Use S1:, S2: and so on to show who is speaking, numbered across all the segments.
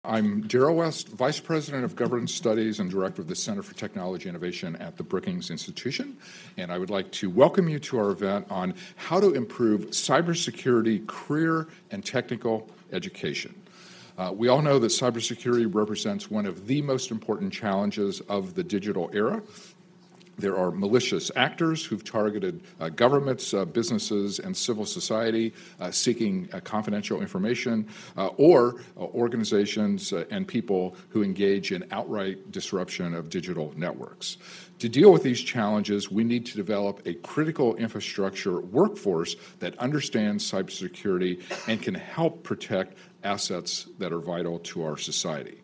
S1: I'm Darrell West, Vice President of Governance Studies and Director of the Center for Technology Innovation at the Brookings Institution, and I would like to welcome you to our event on how to improve cybersecurity career and technical education. We all know that cybersecurity represents one of the most important challenges of the digital era. There are malicious actors who've targeted governments, businesses, and civil society seeking confidential information, or organizations and people who engage in outright disruption of digital networks. To deal with these challenges, we need to develop a critical infrastructure workforce that understands cybersecurity and can help protect assets that are vital to our society.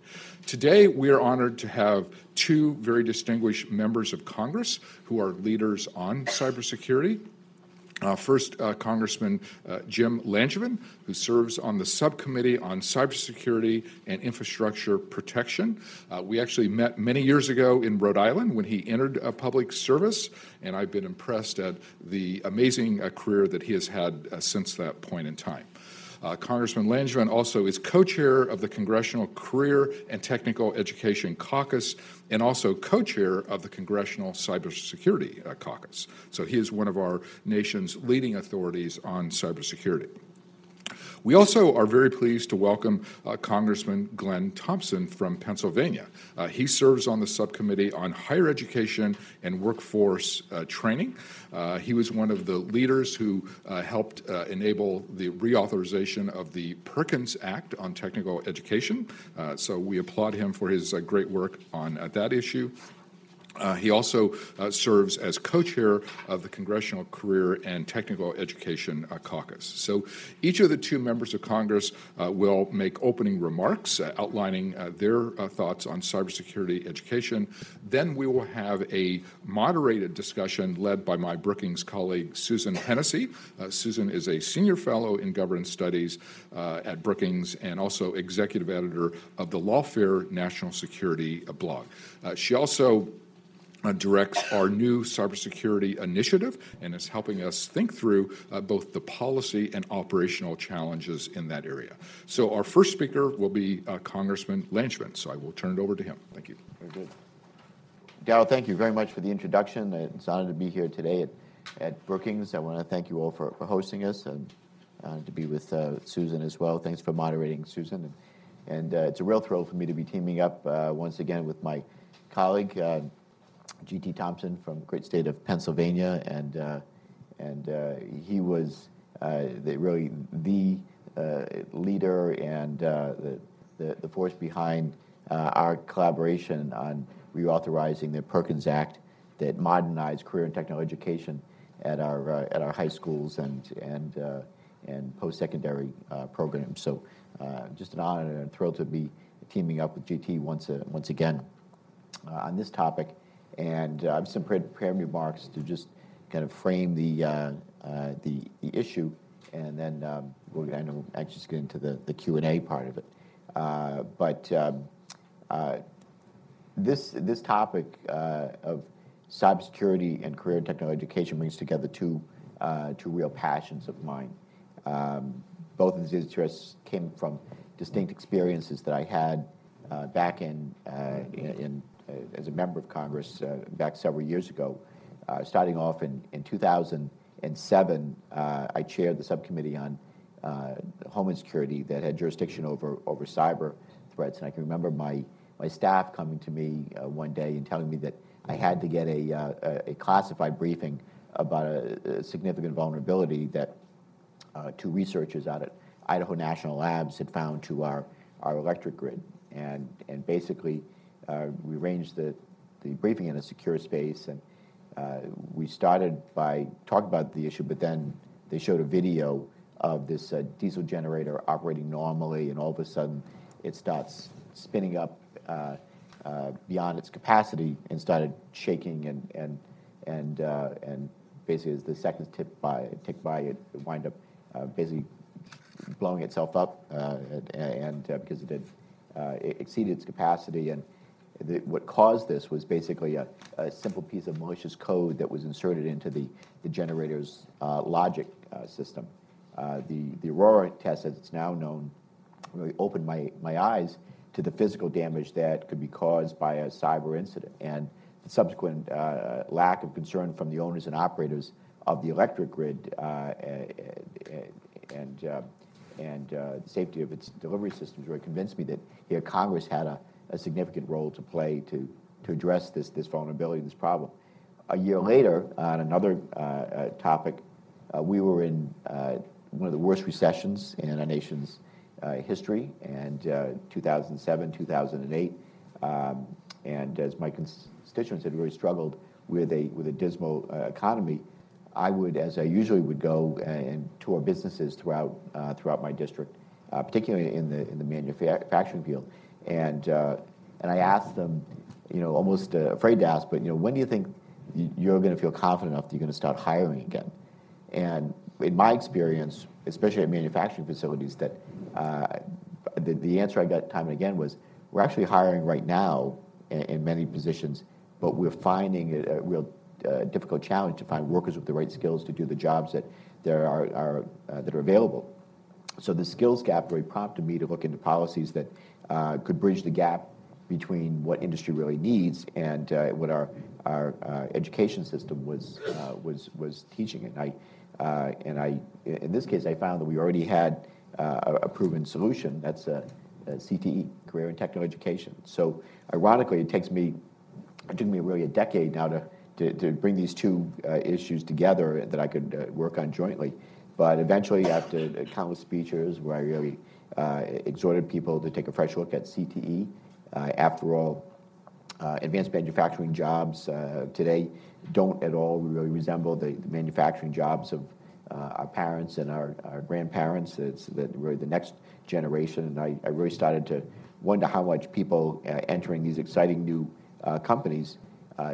S1: Today, we are honored to have two very distinguished members of Congress who are leaders on cybersecurity. First, Congressman Jim Langevin, who serves on the subcommittee on cybersecurity and infrastructure protection. We actually met many years ago in Rhode Island when he entered public service, and I've been impressed at the amazing career that he has had since that point in time. Congressman Langevin also is co-chair of the Congressional Career and Technical Education Caucus and also co-chair of the Congressional Cybersecurity Caucus. So he is one of our nation's leading authorities on cybersecurity. We also are very pleased to welcome Congressman Glenn Thompson from Pennsylvania. He serves on the subcommittee on higher education and workforce training. He was one of the leaders who helped enable the reauthorization of the Perkins Act on technical education. So we applaud him for his great work on that issue. He also serves as co-chair of the Congressional Career and Technical Education Caucus. So each of the two members of Congress will make opening remarks outlining their thoughts on cybersecurity education. Then we will have a moderated discussion led by my Brookings colleague, Susan Hennessy. Susan is a senior fellow in governance studies at Brookings and also executive editor of the Lawfare National Security blog. She also directs our new cybersecurity initiative and is helping us think through both the policy and operational challenges in that area. So our first speaker will be Congressman Langevin, so I will turn it over to him. Thank you.
S2: Very good. Darrell, thank you very much for the introduction. It's an honor to be here today at Brookings. I want to thank you all for hosting us and to be with Susan as well. Thanks for moderating, Susan. And it's a real thrill for me to be teaming up once again with my colleague, G.T. Thompson from the great state of Pennsylvania, and he was really the leader and the force behind our collaboration on reauthorizing the Perkins Act that modernized career and technical education at our high schools and post-secondary programs. So just an honor and thrilled to be teaming up with G.T. once again on this topic. And I have some prepared remarks to just kind of frame the issue, and then we're going to actually just get into the Q&A part of it. This topic of cybersecurity and career and technical education brings together two real passions of mine. Both of these interests came from distinct experiences that I had back in as a member of Congress back several years ago. Starting off in 2007, I chaired the subcommittee on Homeland Security that had jurisdiction over cyber threats. And I can remember my staff coming to me one day and telling me that I had to get a classified briefing about a significant vulnerability that two researchers out at Idaho National Labs had found to our electric grid. And basically, we arranged the briefing in a secure space, and we started by talking about the issue, but then they showed a video of this diesel generator operating normally, and all of a sudden it starts spinning up beyond its capacity and started shaking, and basically as the seconds ticked by, it wound up basically blowing itself up, and because it exceeded its capacity. And what caused this was basically a simple piece of malicious code that was inserted into the generator's logic system. The Aurora test, as it's now known, really opened my eyes to the physical damage that could be caused by a cyber incident, and the subsequent lack of concern from the owners and operators of the electric grid and the safety of its delivery systems really convinced me that here Congress had a significant role to play to address this vulnerability, this problem. A year later, on another topic, we were in one of the worst recessions in our nation's history, and 2007, 2008, and as my constituents had really struggled with a dismal economy, I would, as I usually would go and tour businesses throughout my district, particularly in the manufacturing field, and I asked them, almost afraid to ask, but when do you think you're going to feel confident enough that you're going to start hiring again? And in my experience, especially at manufacturing facilities, that the answer I got time and again was, we're actually hiring right now in many positions, but we're finding it a real difficult challenge to find workers with the right skills to do the jobs that are available. So the skills gap really prompted me to look into policies that could bridge the gap between what industry really needs and what our education system was teaching. And in this case, I found that we already had a proven solution. That's CTE, Career and Technical Education. So ironically, it took me really a decade now to bring these two issues together that I could work on jointly. But eventually, after countless speeches where I really exhorted people to take a fresh look at CTE, after all, advanced manufacturing jobs today don't at all really resemble the manufacturing jobs of our parents and our grandparents. It's really the next generation, and I really started to wonder how much people entering these exciting new companies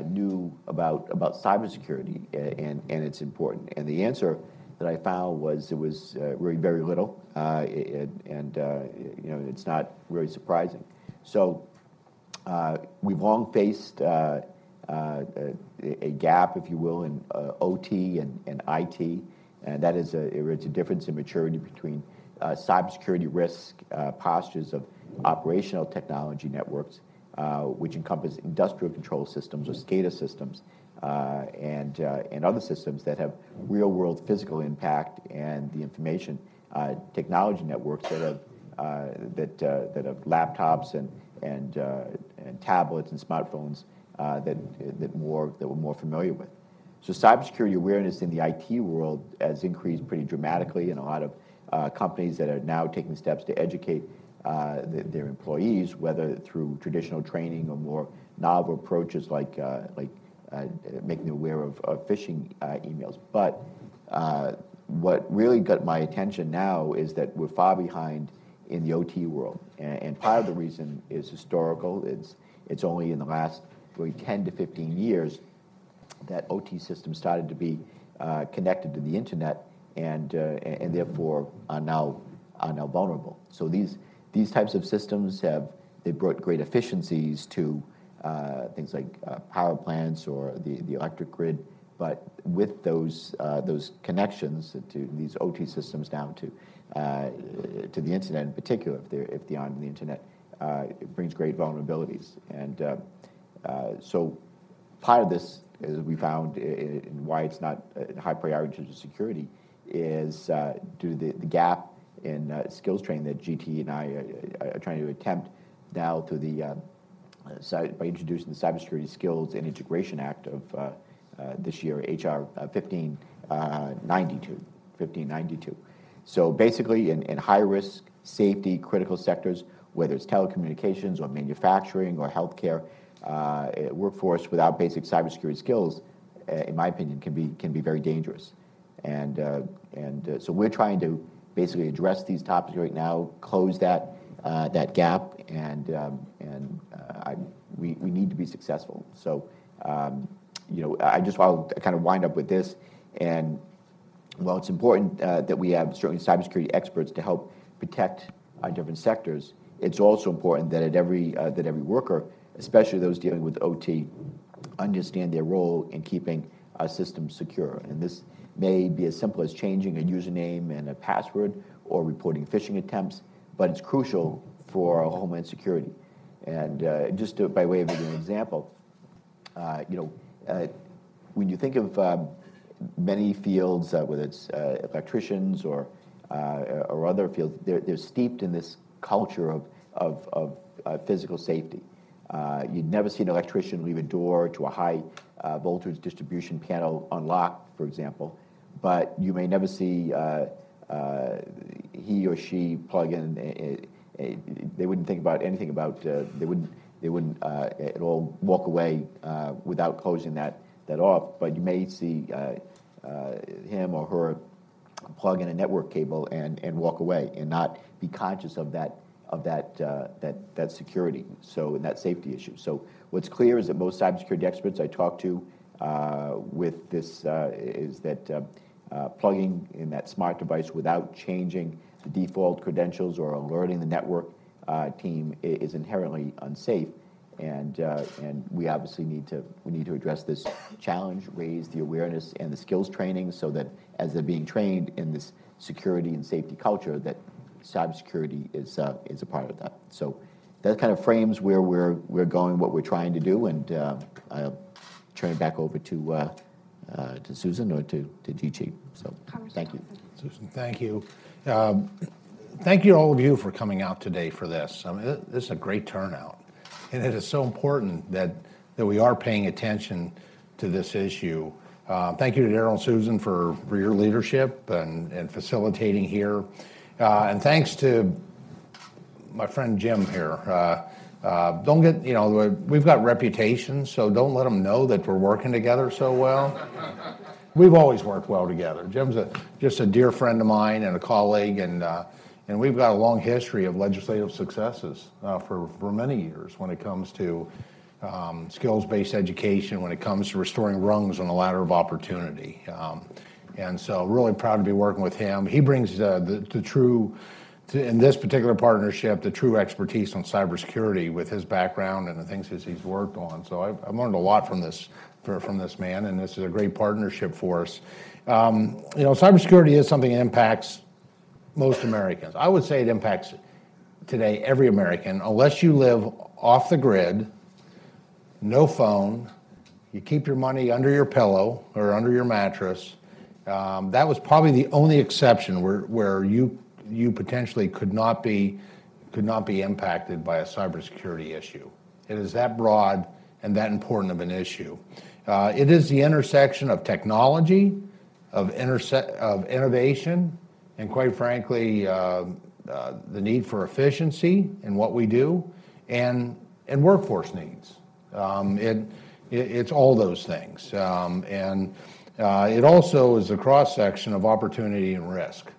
S2: knew about cybersecurity and its importance. And the answer that I found was it was really very little, and it's not really surprising. So we've long faced a gap, if you will, in OT and IT, and that is it's a difference in maturity between cybersecurity risk postures of operational technology networks, which encompass industrial control systems or SCADA systems, and other systems that have real-world physical impact, and the information technology networks that have laptops and tablets and smartphones that we're more familiar with. So cybersecurity awareness in the IT world has increased pretty dramatically, and a lot of companies that are now taking steps to educate their employees, whether through traditional training or more novel approaches like making them aware of phishing emails. But what really got my attention now is that we're far behind in the OT world, and part of the reason is historical. It's only in the last really 10 to 15 years that OT systems started to be connected to the internet, and therefore are now vulnerable. So these types of systems they brought great efficiencies to things like power plants or the electric grid, but with those connections to these OT systems down to the internet in particular, if they're on the internet, it brings great vulnerabilities. And so part of this, as we found, and why it's not a high priority to security, is due to the gap in skills training that GT and I are trying to attempt now through by introducing the Cybersecurity Skills and Integration Act of this year, HR 1592. So basically, in high-risk, safety, critical sectors, whether it's telecommunications or manufacturing or healthcare, a workforce without basic cybersecurity skills, in my opinion, can be very dangerous. And so we're trying to basically address these topics right now, close that gap, and we need to be successful. So I just want to kind of wind up with this. And while it's important that we have certainly cybersecurity experts to help protect our different sectors, it's also important that every worker, especially those dealing with OT, understand their role in keeping our systems secure. And this may be as simple as changing a username and a password or reporting phishing attempts, but it's crucial for Homeland Security. And just by way of an example, when you think of many fields, whether it's electricians or other fields, they're steeped in this culture of physical safety. You'd never see an electrician leave a door to a high voltage distribution panel unlocked, for example, but you may never see he or she plug in. They wouldn't think about anything about. They wouldn't at all walk away without closing that off. But you may see him or her plug in a network cable and walk away and not be conscious of that security, so and that safety issue. So what's clear is that most cybersecurity experts I talk to with this is that plugging in that smart device without changing the default credentials or alerting the network team is inherently unsafe, and we obviously need to address this challenge, raise the awareness and the skills training, so that as they're being trained in this security and safety culture, that cybersecurity is a part of that. So that kind of frames where we're going, what we're trying to do, and I'll turn it back over to Susan or to G.G. So thank you.
S3: Susan, thank you. Thank you to all of you for coming out today for this. I mean, this is a great turnout, and it is so important that we are paying attention to this issue. Thank you to Daryl and Susan for your leadership and facilitating here. And thanks to my friend Jim here. Don't get, we've got reputations, so don't let them know that we're working together so well. We've always worked well together. Jim's just a dear friend of mine and a colleague, and we've got a long history of legislative successes for many years when it comes to skills-based education, when it comes to restoring rungs on the ladder of opportunity. And so really proud to be working with him. He brings the true, in this particular partnership, the true expertise on cybersecurity with his background and the things that he's worked on. So I've learned a lot from this man, and this is a great partnership for us. Cybersecurity is something that impacts most Americans. I would say it impacts today every American, unless you live off the grid, no phone, you keep your money under your pillow or under your mattress. That was probably the only exception where you potentially could not be impacted by a cybersecurity issue. It is that broad and that important of an issue. It is the intersection of technology, of innovation, and quite frankly, the need for efficiency in what we do, and workforce needs. It's all those things, and it also is a cross-section of opportunity and risk.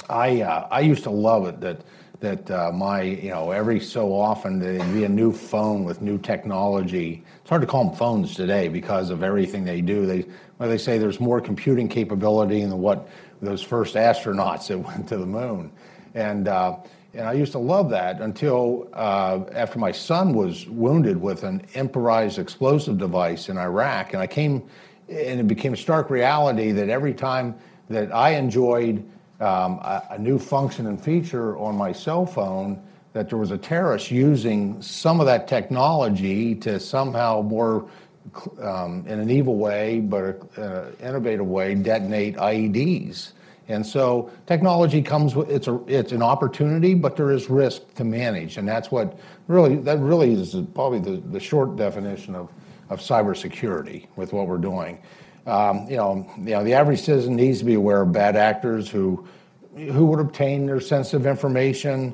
S3: I used to love it that every so often there'd be a new phone with new technology. It's hard to call them phones today because of everything they do. They say there's more computing capability than what those first astronauts that went to the moon. And I used to love that until after my son was wounded with an improvised explosive device in Iraq, and it became a stark reality that every time that I enjoyed a new function and feature on my cell phone, that there was a terrorist using some of that technology to somehow more, in an evil way, but an innovative way, detonate IEDs. And so technology comes with, it's an opportunity, but there is risk to manage. And that really is probably the short definition of cybersecurity with what we're doing. The average citizen needs to be aware of bad actors who would obtain their sensitive information,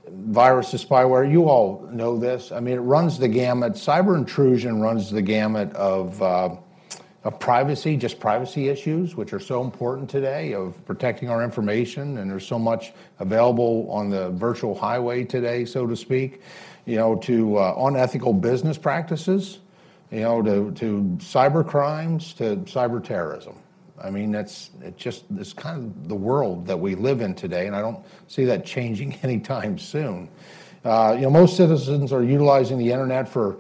S3: viruses, spyware. You all know this. I mean, it runs the gamut. Cyber intrusion runs the gamut of privacy, just privacy issues, which are so important today, of protecting our information, and there's so much available on the virtual highway today, so to speak, to unethical business practices, to cyber crimes, to cyber terrorism. I mean, it's kind of the world that we live in today, and I don't see that changing anytime soon. Most citizens are utilizing the internet for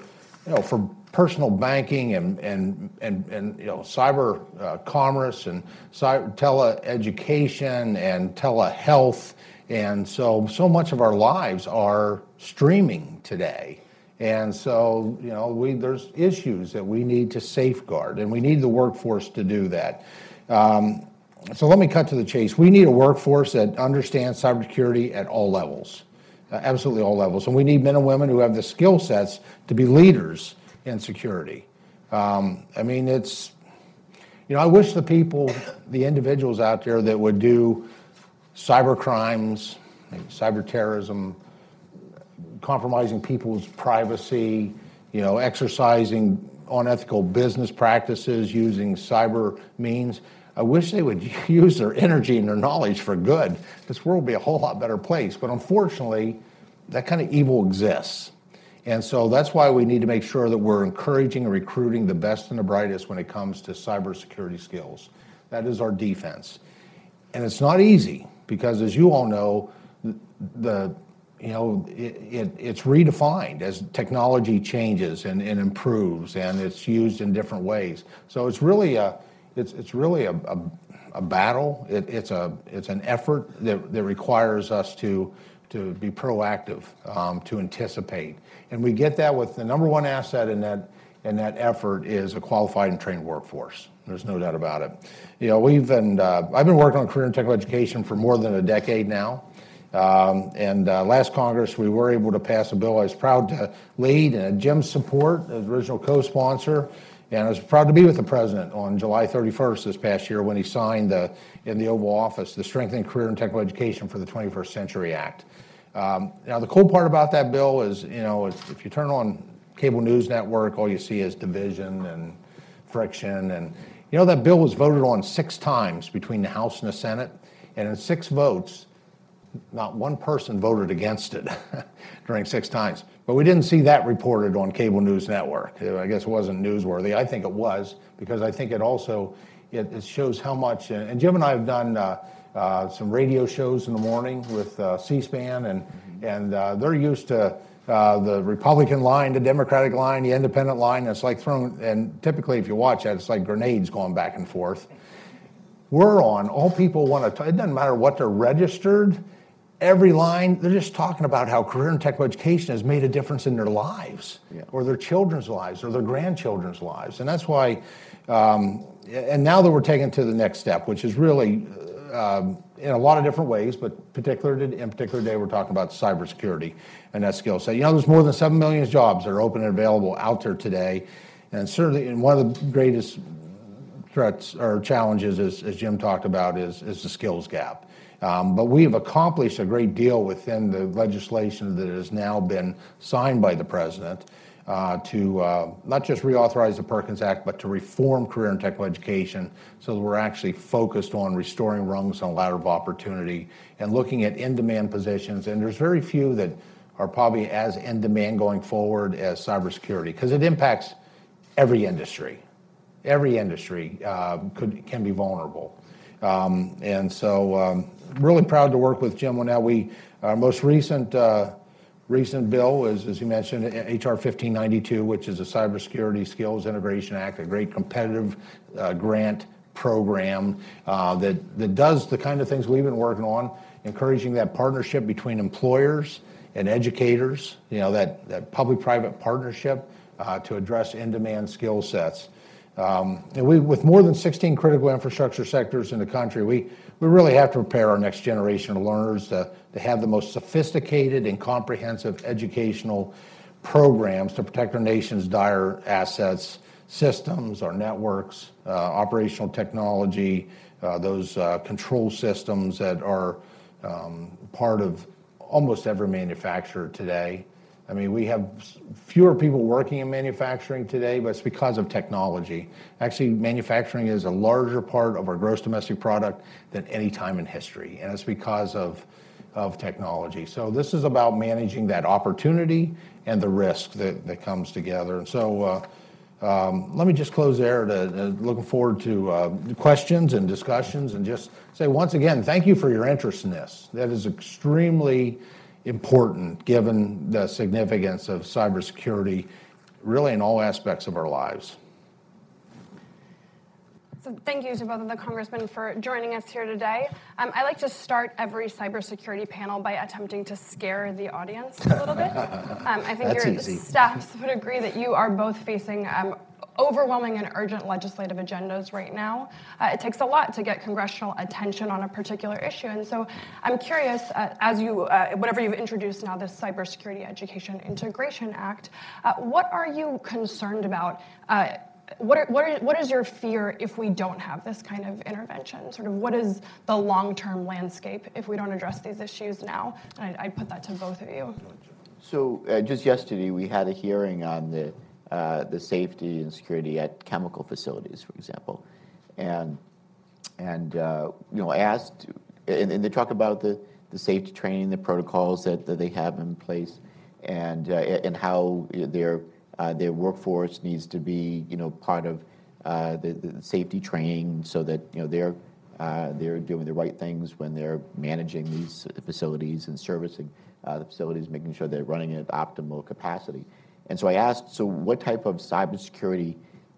S3: personal banking and cyber commerce and teleeducation and telehealth And so much of our lives are streaming today. And so, there's issues that we need to safeguard, and we need the workforce to do that. So let me cut to the chase. We need a workforce that understands cybersecurity at all levels, absolutely all levels. And we need men and women who have the skill sets to be leaders in security. I wish the individuals out there that would do cyber crimes, cyber terrorism, compromising people's privacy, exercising unethical business practices using cyber means, I wish they would use their energy and their knowledge for good. This world would be a whole lot better place. But unfortunately, that kind of evil exists. And so that's why we need to make sure that we're encouraging and recruiting the best and the brightest when it comes to cybersecurity skills. That is our defense. And it's not easy because, as you all know, it's redefined as technology changes and improves, and it's used in different ways. So it's really a battle. It's an effort that requires us to be proactive, to anticipate, and we get that with the number one asset in that effort is a qualified and trained workforce. There's no doubt about it. I've been working on career and technical education for more than a decade now. Last Congress, we were able to pass a bill I was proud to lead, and Jim's support as original co-sponsor. And I was proud to be with the president on July 31st this past year when he signed in the Oval Office the Strengthening Career and Technical Education for the 21st Century Act. Now, the cool part about that bill is, if you turn on cable news network, all you see is division and friction. And, that bill was voted on 6 times between the House and the Senate. And in 6 votes, not one person voted against it during 6 times. But we didn't see that reported on cable news network. I guess it wasn't newsworthy. I think it was, because I think it also, it shows how much, and Jim and I have done some radio shows in the morning with C-SPAN, and they're used to the Republican line, the Democratic line, the independent line. It's like and typically if you watch that, it's like grenades going back and forth. We're on, all people want to, it doesn't matter what they're registered, every line, they're just talking about how career and technical education has made a difference in their lives, or their children's lives, or their grandchildren's lives. And that's why, and now that we're taking to the next step, which is really, in a lot of different ways, but in particular today, we're talking about cybersecurity and that skill set. There's more than 7 million jobs that are open and available out there today. And certainly, and one of the greatest threats or challenges, as Jim talked about, is the skills gap. But we have accomplished a great deal within the legislation that has now been signed by the president to not just reauthorize the Perkins Act, but to reform career and technical education so that we're actually focused on restoring rungs on a ladder of opportunity and looking at in-demand positions. And there's very few that are probably as in-demand going forward as cybersecurity, because it impacts every industry. Every industry can be vulnerable. And so really proud to work with Jim on that. Our most recent bill is, as you mentioned, H.R. 1592, which is a Cybersecurity Skills Integration Act, a great competitive grant program that does the kind of things we've been working on, encouraging that partnership between employers and educators, that public-private partnership to address in-demand skill sets. And with more than 16 critical infrastructure sectors in the country, we really have to prepare our next generation of learners to have the most sophisticated and comprehensive educational programs to protect our nation's dire assets, systems, our networks, operational technology, those control systems that are part of almost every manufacturer today. I mean, we have fewer people working in manufacturing today, but it's because of technology. Actually, manufacturing is a larger part of our gross domestic product than any time in history, and it's because of technology. So this is about managing that opportunity and the risk that comes together. And so let me just close there. Looking forward to questions and discussions, and just say once again, thank you for your interest in this. That is extremely important given the significance of cybersecurity really in all aspects of our lives.
S4: So thank you to both of the congressmen for joining us here today. I like to start every cybersecurity panel by attempting to scare the audience a little bit. I think
S3: That's
S4: your
S3: easy.
S4: staffs would agree that you are both facing overwhelming and urgent legislative agendas right now. It takes a lot to get congressional attention on a particular issue. And so I'm curious, as you, whatever you've introduced now, this Cybersecurity Education Integration Act, what are you concerned about? What is your fear if we don't have this kind of intervention? Sort of what is the long-term landscape if we don't address these issues now? And I'd put that to both of you.
S2: So just yesterday, we had a hearing on the safety and security at chemical facilities, for example, and I asked, and they talk about the safety training, the protocols that they have in place, and how their workforce needs to be part of the safety training, so that they're doing the right things when they're managing these facilities and servicing the facilities, making sure they're running at optimal capacity. And so I asked, so what type of cybersecurity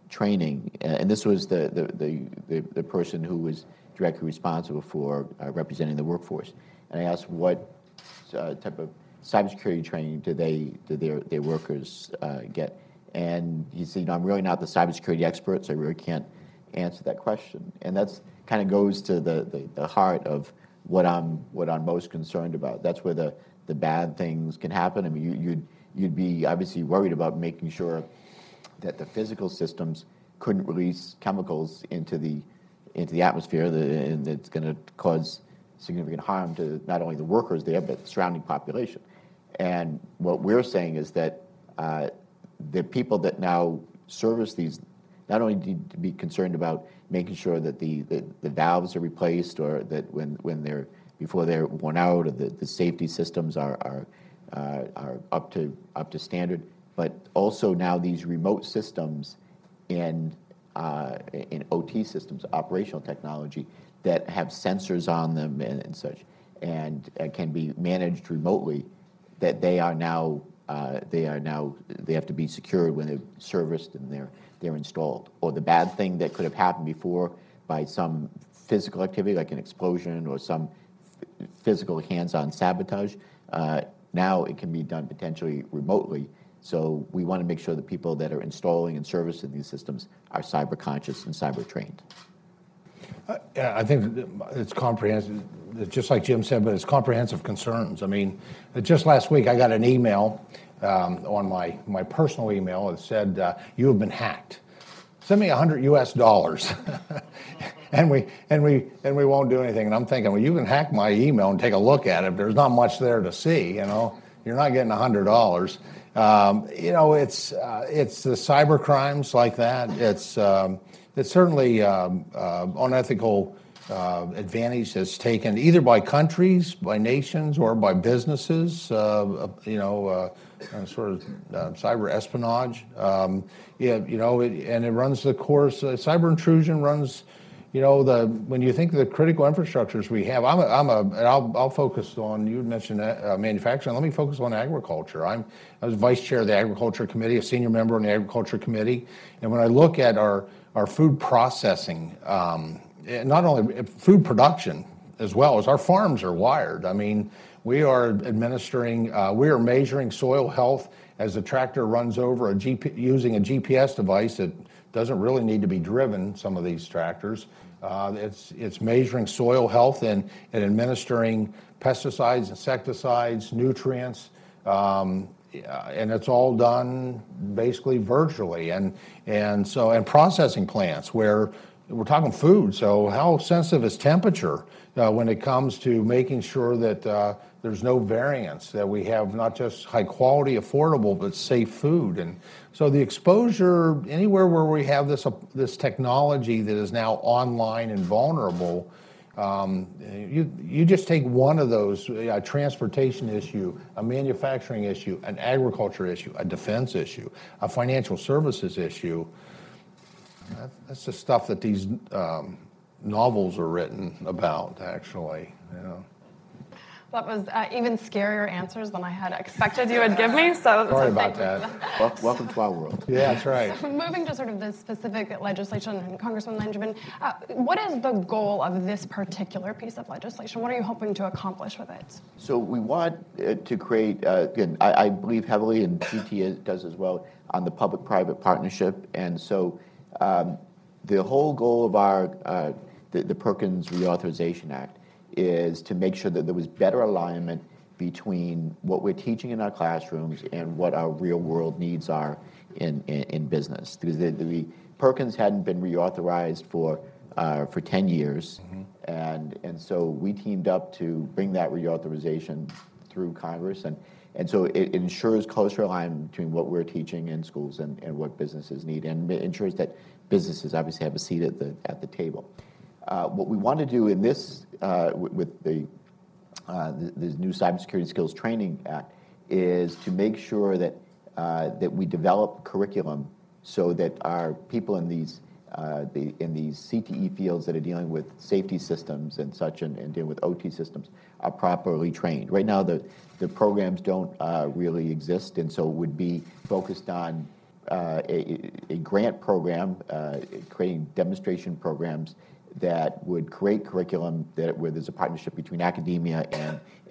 S2: training? And this was the person who was directly responsible for representing the workforce. And I asked, what type of cybersecurity training do their workers get? And he said, I'm really not the cybersecurity expert, so I really can't answer that question. And that's kind of goes to the heart of what I'm most concerned about. That's where the bad things can happen. I mean, you'd be obviously worried about making sure that the physical systems couldn't release chemicals into the atmosphere, and it's going to cause significant harm to not only the workers there, but the surrounding population. And what we're saying is that the people that now service these not only need to be concerned about making sure that the valves are replaced, or that before they're worn out, or the safety systems are up to standard, but also now these remote systems in OT systems, operational technology, that have sensors on them and such, and can be managed remotely, that they have to be secured when they're serviced and they're installed. Or the bad thing that could have happened before by some physical activity, like an explosion or some physical hands-on sabotage, now it can be done potentially remotely. So we want to make sure the people that are installing and servicing these systems are cyber conscious and cyber trained.
S3: I think it's comprehensive, just like Jim said, but it's comprehensive concerns. I mean, just last week I got an email on my personal email that said, you have been hacked. Send me $100 and we won't do anything. And I'm thinking, well, you can hack my email and take a look at it. There's not much there to see. You're not getting $100. It's the cyber crimes like that. It's certainly unethical advantage that's taken either by countries, by nations, or by businesses. Sort of cyber espionage. And it runs the course. Cyber intrusion runs. When you think of the critical infrastructures we have, I'll focus on. You mentioned manufacturing. Let me focus on agriculture. I was vice chair of the Agriculture Committee, a senior member on the Agriculture Committee, and when I look at our food processing, not only food production as well as our farms are wired. I mean, we are measuring soil health as the tractor runs over using a GPS device that doesn't really need to be driven, some of these tractors. It's measuring soil health and administering pesticides, insecticides, nutrients, and it's all done basically virtually. And processing plants where we're talking food. So how sensitive is temperature when it comes to making sure that there's no variance, that we have not just high quality, affordable, but safe food. And so the exposure anywhere where we have this technology that is now online and vulnerable, you just take one of those, a transportation issue, a manufacturing issue, an agriculture issue, a defense issue, a financial services issue. That's the stuff that these novels are written about, actually.
S4: That was even scarier answers than I had expected you would give me. So
S3: Sorry about that.
S2: Welcome to our world.
S3: Yeah, that's right.
S4: So moving to sort of the specific legislation, and Congressman Langevin, what is the goal of this particular piece of legislation? What are you hoping to accomplish with it?
S2: So we want to create, again, I believe heavily, and CT does as well, on the public-private partnership. And so the whole goal of our the Perkins Reauthorization Act is to make sure that there was better alignment between what we're teaching in our classrooms and what our real-world needs are in business. Because the Perkins hadn't been reauthorized for 10 years, and so we teamed up to bring that reauthorization through Congress, and so it ensures closer alignment between what we're teaching in schools and what businesses need, and it ensures that businesses obviously have a seat at the table. What we want to do in this, with the new Cybersecurity Skills Training Act, is to make sure that we develop curriculum so that our people in these CTE fields that are dealing with safety systems and such, and dealing with OT systems, are properly trained. Right now, the programs don't really exist, and so it would be focused on a grant program, creating demonstration programs that would create curriculum where there's a partnership between academia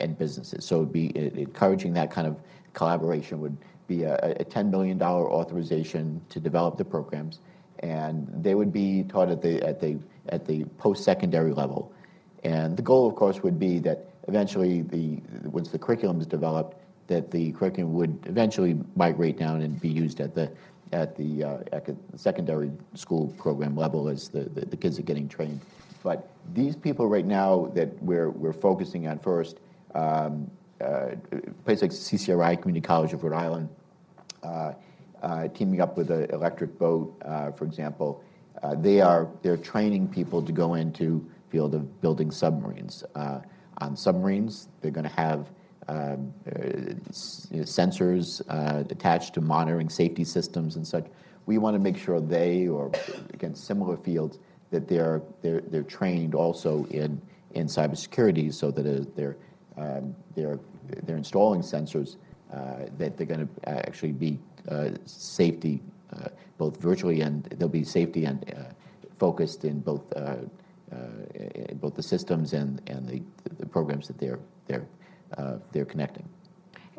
S2: and businesses. So it'd be encouraging that kind of collaboration. Would be a $10 million authorization to develop the programs, and they would be taught at the post-secondary level. And the goal, of course, would be that eventually, once the curriculum is developed, that the curriculum would eventually migrate down and be used at the secondary school program level as the kids are getting trained. But these people right now that we're focusing on first, a place like CCRI, Community College of Rhode Island, teaming up with the Electric Boat, for example, they're training people to go into field of building submarines. On submarines, they're going to have sensors attached to monitoring safety systems and such. We want to make sure they, or again similar fields, that they're trained also in cybersecurity, so that they're installing sensors that they're going to actually be safety both virtually, and they'll be safety and focused in both the systems and the programs that they're connecting.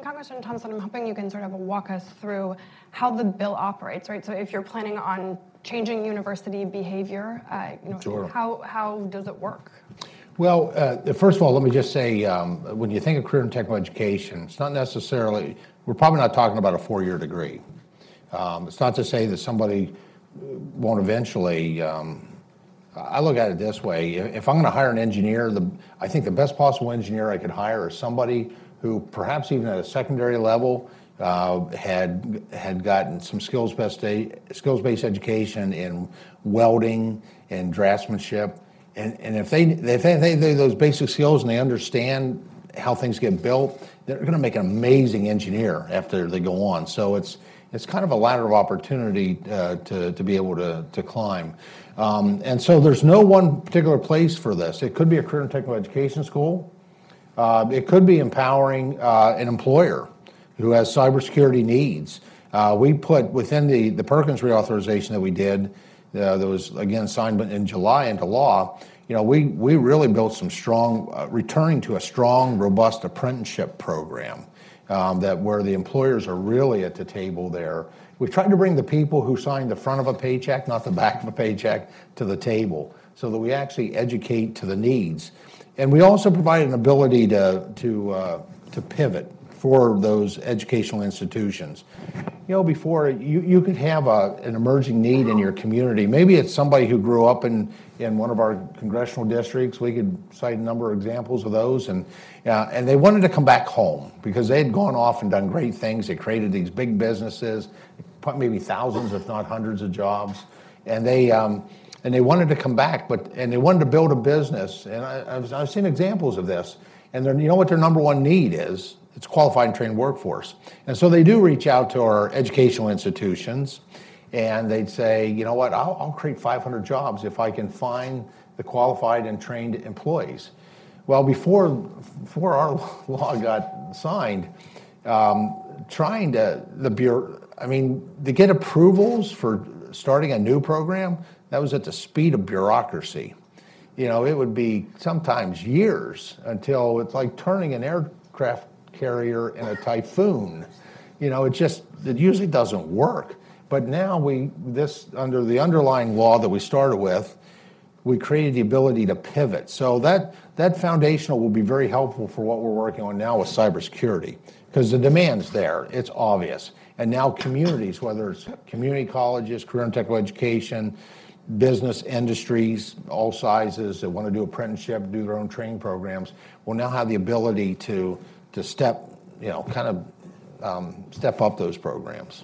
S4: Congressman Thompson, I'm hoping you can sort of walk us through how the bill operates, right? So if you're planning on changing university behavior,
S3: Sure.
S4: How does it work?
S3: Well, first of all, let me just say, when you think of career and technical education, it's not necessarily, we're probably not talking about a 4-year degree. It's not to say that somebody won't eventually, I look at it this way: if I'm going to hire an engineer, I think the best possible engineer I could hire is somebody who, perhaps even at a secondary level, had gotten some skills-based education in welding and draftsmanship, and if they those basic skills and they understand how things get built, they're going to make an amazing engineer after they go on. So it's kind of a ladder of opportunity to be able to climb. And so there's no one particular place for this. It could be a career and technical education school. It could be empowering an employer who has cybersecurity needs. We put within the Perkins reauthorization that we did, that was again signed in July into law. We really built some strong, returning to a strong, robust apprenticeship program. Where the employers are really at the table there. We've tried to bring the people who sign the front of a paycheck, not the back of a paycheck, to the table, so that we actually educate to the needs. And we also provide an ability to pivot for those educational institutions. Before you could have an emerging need in your community. Maybe it's somebody who grew up in one of our congressional districts. We could cite a number of examples of those, and they wanted to come back home because they had gone off and done great things. They created these big businesses, maybe thousands, if not hundreds, of jobs, and they wanted to come back, and they wanted to build a business. And I've seen examples of this. And you know what their number one need is? It's qualified and trained workforce. And so they do reach out to our educational institutions, and they'd say, you know what, I'll create 500 jobs if I can find the qualified and trained employees. Well, before our law got signed, trying to to get approvals for starting a new program, that was at the speed of bureaucracy. It would be sometimes years until it's like turning an aircraft carrier in a typhoon. It usually doesn't work. But now under the underlying law that we started with, we created the ability to pivot. So that foundational will be very helpful for what we're working on now with cybersecurity, because the demand's there, it's obvious. And now communities, whether it's community colleges, career and technical education, business, industries, all sizes that want to do apprenticeship, do their own training programs, will now have the ability to step up those programs.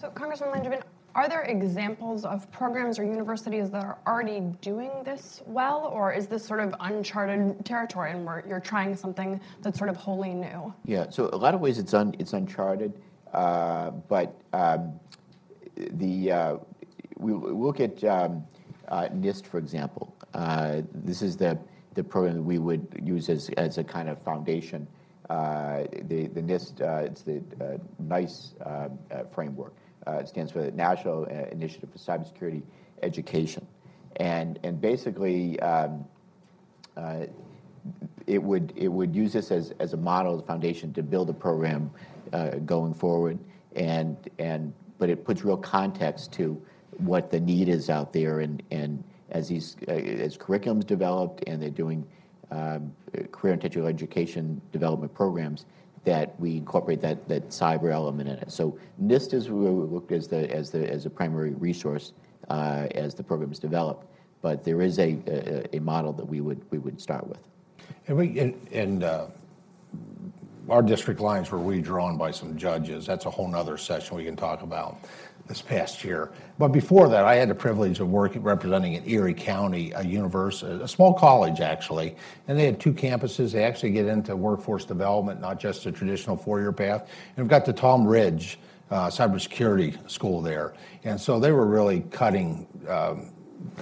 S4: So, Congressman Langevin, are there examples of programs or universities that are already doing this well, or is this sort of uncharted territory and where you're trying something that's sort of wholly new?
S2: Yeah, so a lot of ways it's uncharted, but we look at NIST, for example. This is the program that we would use as a kind of foundation. The NIST, it's the NICE framework. It stands for the National Initiative for Cybersecurity Education, and basically it would use this as a model, as a foundation to build a program going forward, but it puts real context to what the need is out there, and as curriculums developed and they're doing career and technical education development programs, that we incorporate that cyber element in it. So NIST is looked as a primary resource as the program is developed, but there is a model that we would start with.
S3: And our district lines were redrawn by some judges. That's a whole nother session we can talk about this past year. But before that, I had the privilege of representing in Erie County, a university, a small college actually, and they had 2 campuses. They actually get into workforce development, not just a traditional 4-year path. And we've got the Tom Ridge cybersecurity school there, and so they were really cutting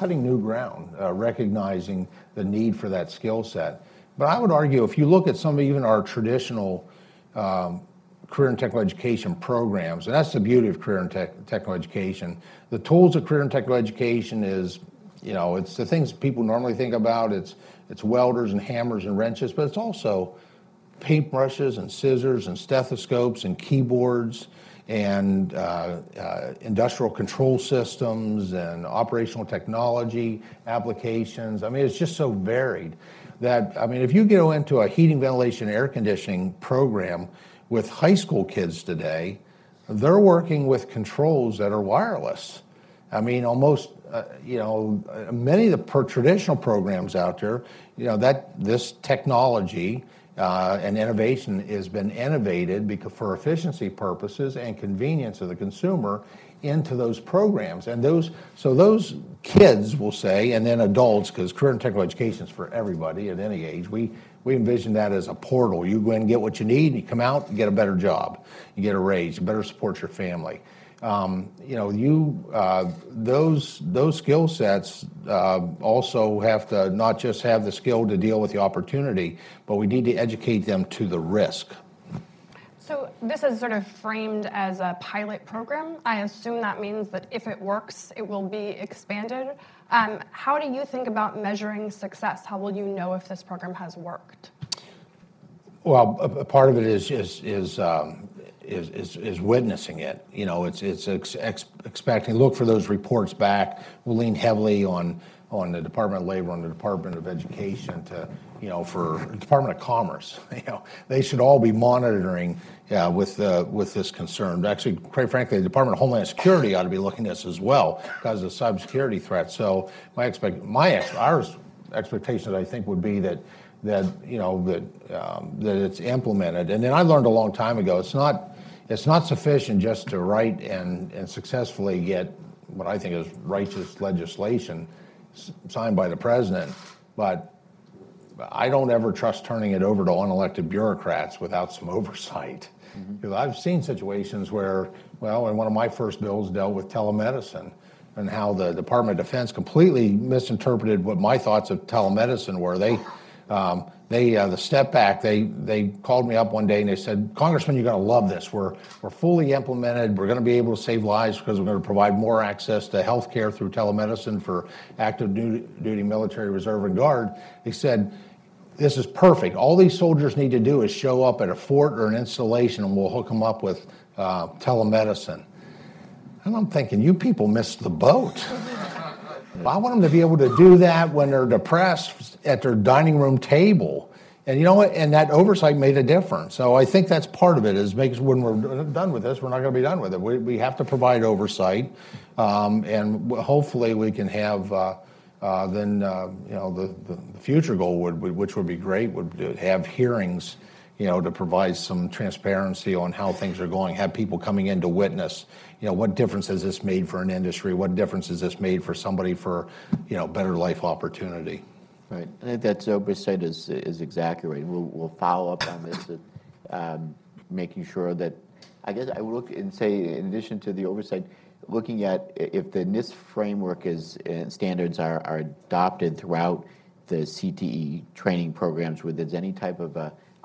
S3: new ground, recognizing the need for that skill set. But I would argue, if you look at some of even our traditional career and technical education programs, and that's the beauty of career and technical education. The tools of career and technical education is, it's the things people normally think about. It's welders and hammers and wrenches, but it's also paintbrushes and scissors and stethoscopes and keyboards and industrial control systems and operational technology applications. I mean, it's just so varied that, if you go into a heating, ventilation, air conditioning program with high school kids today, they're working with controls that are wireless. Almost, many of the traditional programs out there, that this technology and innovation has been innovated for efficiency purposes and convenience of the consumer into those programs. And those kids will say, and then adults, because career and technical education is for everybody at any age, we envision that as a portal. You go in and get what you need, you come out, you get a better job, you get a raise, you better support your family. Those skill sets also have to not just have the skill to deal with the opportunity, but we need to educate them to the risk.
S4: So this is sort of framed as a pilot program. I assume that means that if it works, it will be expanded. How do you think about measuring success? How will you know if this program has worked?
S3: Well, a part of it is witnessing it. It's expecting. Look for those reports back. We'll lean heavily on the Department of Labor, on the Department of Education, for the Department of Commerce. They should all be monitoring with this concern. Actually, quite frankly, the Department of Homeland Security ought to be looking at this as well because of the cybersecurity threat. So our expectation, I think, would be that it's implemented. And then I learned a long time ago, it's not sufficient just to write and successfully get what I think is righteous legislation signed by the president, but I don't ever trust turning it over to unelected bureaucrats without some oversight. Because I've seen situations where, and one of my first bills dealt with telemedicine and how the Department of Defense completely misinterpreted what my thoughts of telemedicine were. The step back, they called me up one day and they said, Congressman, you're going to love this. We're fully implemented. We're going to be able to save lives because we're going to provide more access to health care through telemedicine for active duty military, reserve, and guard. They said, this is perfect. All these soldiers need to do is show up at a fort or an installation and we'll hook them up with telemedicine. And I'm thinking, you people missed the boat. I want them to be able to do that when they're depressed at their dining room table. And you know what? And that oversight made a difference. So I think that's part of it, is when we're done with this, we're not going to be done with it. We have to provide oversight. And hopefully we can have the future goal, which would be great, would have hearings, to provide some transparency on how things are going, have people coming in to witness, what difference has this made for an industry? What difference has this made for somebody for, better life opportunity?
S2: Right. I think that oversight is exactly right. We'll follow up on this, making sure that, I guess I would look and say, in addition to the oversight, looking at if the NIST framework standards are adopted throughout the CTE training programs, where there's any type of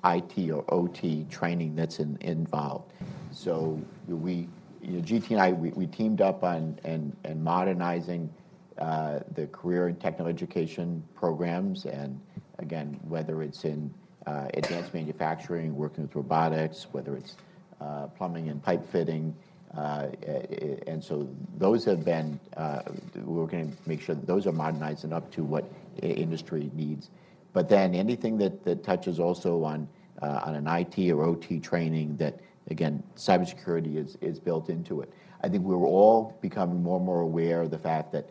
S2: IT or OT training that's involved. So GT and I, we teamed up on and modernizing the career and technical education programs, and again, whether it's in advanced manufacturing, working with robotics, whether it's plumbing and pipe fitting, and so those have been, we're going to make sure that those are modernized and up to what industry needs. But then anything that touches also on an IT or OT training, that, again, cybersecurity is built into it. I think we're all becoming more and more aware of the fact that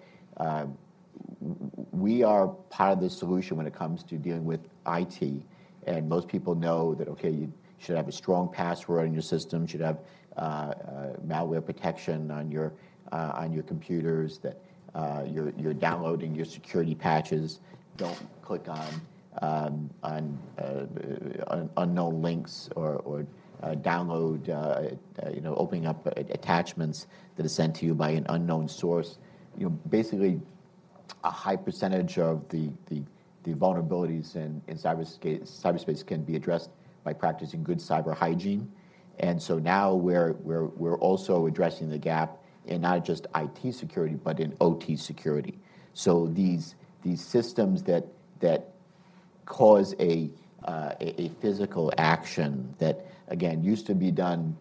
S2: we are part of the solution when it comes to dealing with IT. And most people know that, okay, you should have a strong password on your system, should have malware protection on your computers, that you're downloading your security patches. Don't click on unknown links or download, opening up attachments that are sent to you by an unknown source. Basically, a high percentage of the vulnerabilities in cyberspace can be addressed by practicing good cyber hygiene. And so now we're also addressing the gap in not just IT security, but in OT security. So these systems that cause a physical action that, again, used to be done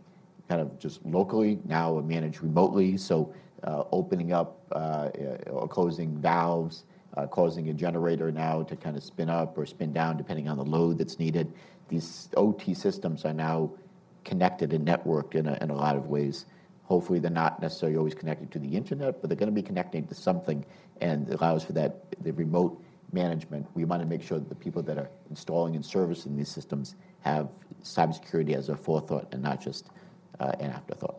S2: kind of just locally, now are managed remotely. So opening up or closing valves, causing a generator now to kind of spin up or spin down depending on the load that's needed. These OT systems are now connected and networked in a lot of ways. Hopefully they're not necessarily always connected to the internet, but they're going to be connecting to something, and it allows for that, the remote management. We want to make sure that the people that are installing and servicing these systems have cybersecurity as a forethought and not just an afterthought.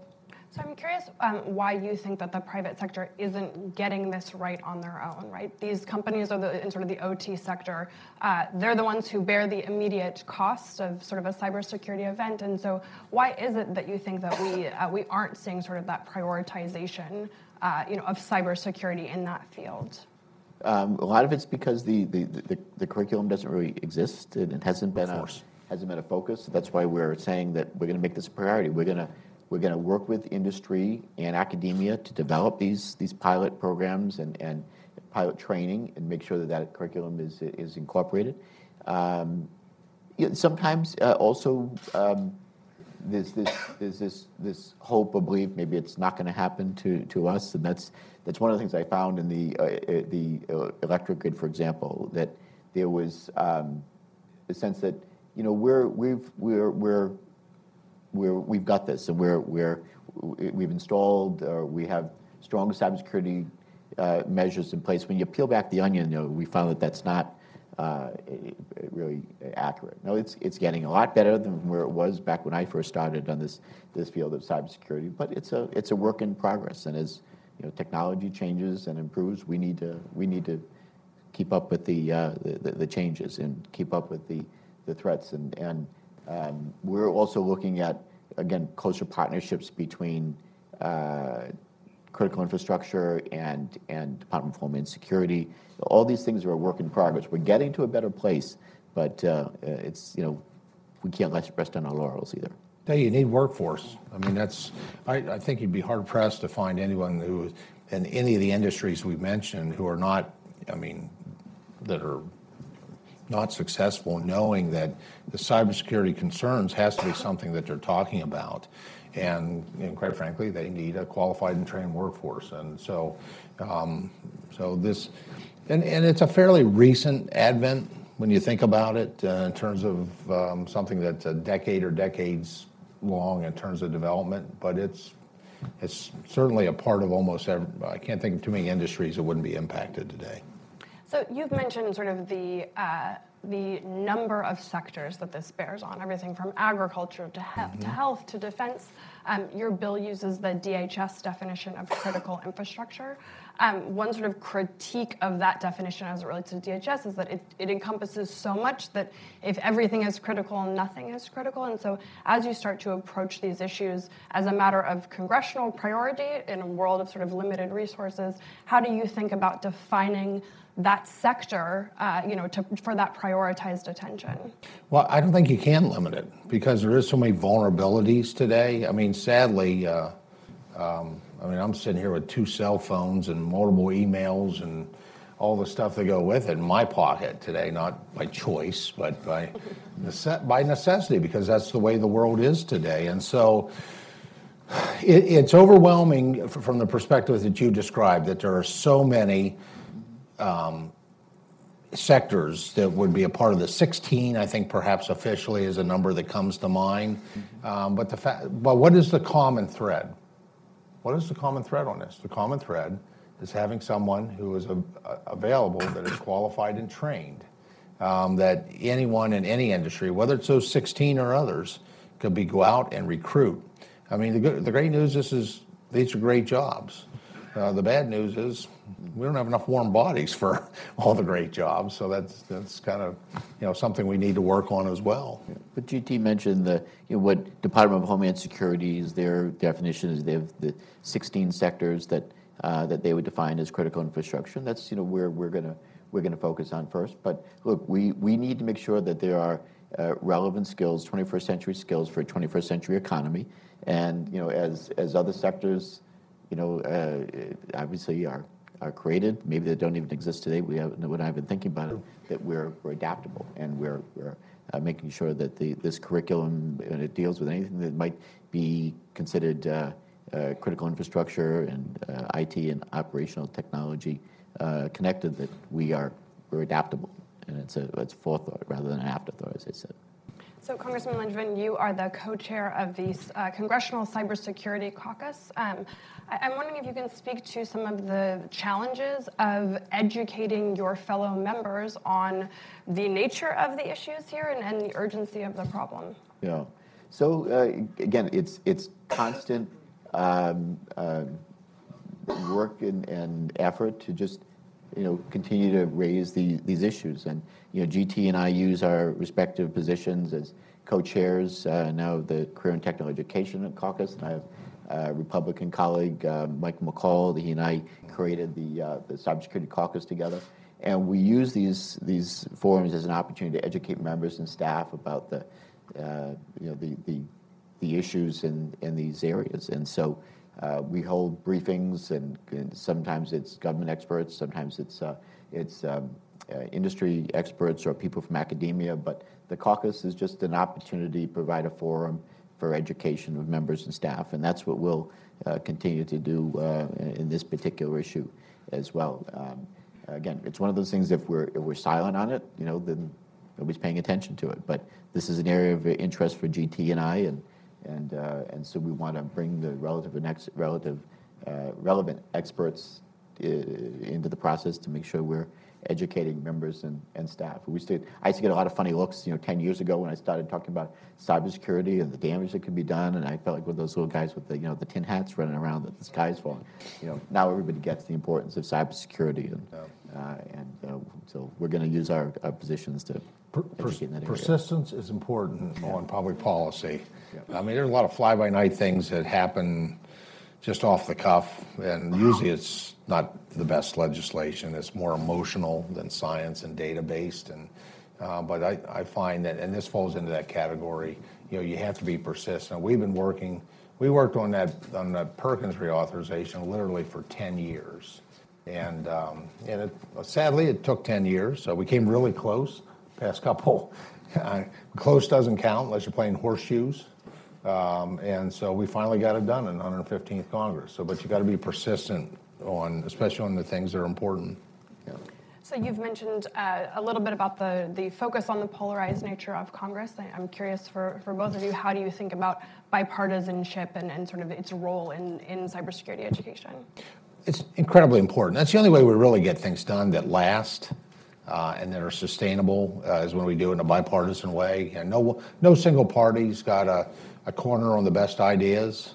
S4: So I'm curious why you think that the private sector isn't getting this right on their own, right? These companies are in sort of the OT sector. They're the ones who bear the immediate cost of sort of a cybersecurity event. And so why is it that you think that we aren't seeing sort of that prioritization of cybersecurity in that field?
S2: A lot of it's because the curriculum doesn't really exist, and it hasn't been a focus. That's why we're saying that we're going to make this a priority. We're going to work with industry and academia to develop these pilot programs and pilot training and make sure that curriculum is incorporated. Sometimes also there's this hope or belief maybe it's not going to happen to us, and that's one of the things I found in the electric grid, for example, that there was a sense that we've got this, and we've installed, or we have strong cybersecurity measures in place. When you peel back the onion, we found that that's not really accurate. Now it's getting a lot better than where it was back when I first started on this field of cybersecurity, but it's a work in progress. And as technology changes and improves, we need to keep up with the changes and keep up with the threats. And we're also looking at, again, closer partnerships between critical infrastructure and Department of Homeland Security. All these things are a work in progress. We're getting to a better place, but it's, we can't rest on our laurels either.
S3: Yeah, you need workforce. I mean, I think you'd be hard pressed to find anyone who, in any of the industries we mentioned, who are not, that are not successful, knowing that the cybersecurity concerns has to be something that they're talking about. And quite frankly, they need a qualified and trained workforce. And so, this, and it's a fairly recent advent when you think about it, in terms of something that's a decade or decades long in terms of development, but it's certainly a part of almost every, I can't think of too many industries that wouldn't be impacted today.
S4: So you've mentioned sort of the number of sectors that this bears on, everything from agriculture to health to defense. Your bill uses the DHS definition of critical infrastructure. One sort of critique of that definition as it relates to DHS is that it encompasses so much that if everything is critical, nothing is critical. And so as you start to approach these issues as a matter of congressional priority in a world of sort of limited resources, how do you think about defining that sector, for that prioritized attention?
S3: Well, I don't think you can limit it because there is so many vulnerabilities today. I mean, sadly, I'm sitting here with 2 cell phones and multiple emails and all the stuff that go with it in my pocket today, not by choice, but by necessity, because that's the way the world is today. And so it's overwhelming from the perspective that you described, that there are so many sectors that would be a part of the 16, I think perhaps officially is a number that comes to mind. But what is the common thread? What is the common thread on this? The common thread is having someone who is available, that is qualified and trained, that anyone in any industry, whether it's those 16 or others, could go out and recruit. I mean, the great news is these are great jobs. The bad news is we don't have enough warm bodies for all the great jobs, so that's kind of something we need to work on as well.
S2: But GT mentioned what Department of Homeland Security is their definition is they have the 16 sectors that they would define as critical infrastructure. And that's where we're gonna focus on first. But look, we need to make sure that there are relevant skills, 21st century skills for a 21st century economy, and as other sectors obviously are created, maybe they don't even exist today. We're not even thinking about it, that we're adaptable, and we're making sure that this curriculum, and it deals with anything that might be considered critical infrastructure and IT and operational technology connected, that we're adaptable, and it's a forethought rather than an afterthought, as I said.
S4: So, Congressman Langevin, you are the co-chair of the Congressional Cybersecurity Caucus. I'm wondering if you can speak to some of the challenges of educating your fellow members on the nature of the issues here and the urgency of the problem.
S2: Yeah. So again, it's constant work and effort to just continue to raise these issues. And GT and I use our respective positions as co-chairs now of the Career and Technical Education Caucus, and I have a Republican colleague, Mike McCall. He and I created the Cybersecurity Caucus together, and we use these forums as an opportunity to educate members and staff about the issues in these areas. And so we hold briefings, and sometimes it's government experts, sometimes it's industry experts or people from academia, but the caucus is just an opportunity to provide a forum for education of members and staff, and that's what we'll continue to do in this particular issue as well. Again, it's one of those things, if we're silent on it, then nobody's paying attention to it. But this is an area of interest for GT and I, and so we want to bring the relevant experts into the process to make sure we're educating members and staff. I used to get a lot of funny looks, 10 years ago when I started talking about cybersecurity and the damage that could be done, and I felt like one of those little guys with the tin hats running around that the sky's falling. Now everybody gets the importance of cybersecurity, and so we're going to use our positions to educate in that area.
S3: Persistence is important on public policy. Yeah. I mean, there's a lot of fly-by-night things that happen just off the cuff, and usually it's not the best legislation. It's more emotional than science and data-based, and But I find that, and this falls into that category, you have to be persistent. We worked on that Perkins reauthorization literally for 10 years. And sadly, it took 10 years. So we came really close. Past couple, close doesn't count unless you're playing horseshoes. And so we finally got it done in the 115th Congress. But you got to be persistent especially on the things that are important.
S2: Yeah.
S4: So you've mentioned a little bit about the focus on the polarized nature of Congress. I'm curious for both of you, how do you think about bipartisanship and sort of its role in cybersecurity education?
S3: It's incredibly important. That's the only way we really get things done that last and that are sustainable is when we do it in a bipartisan way. And no single party's got a corner on the best ideas.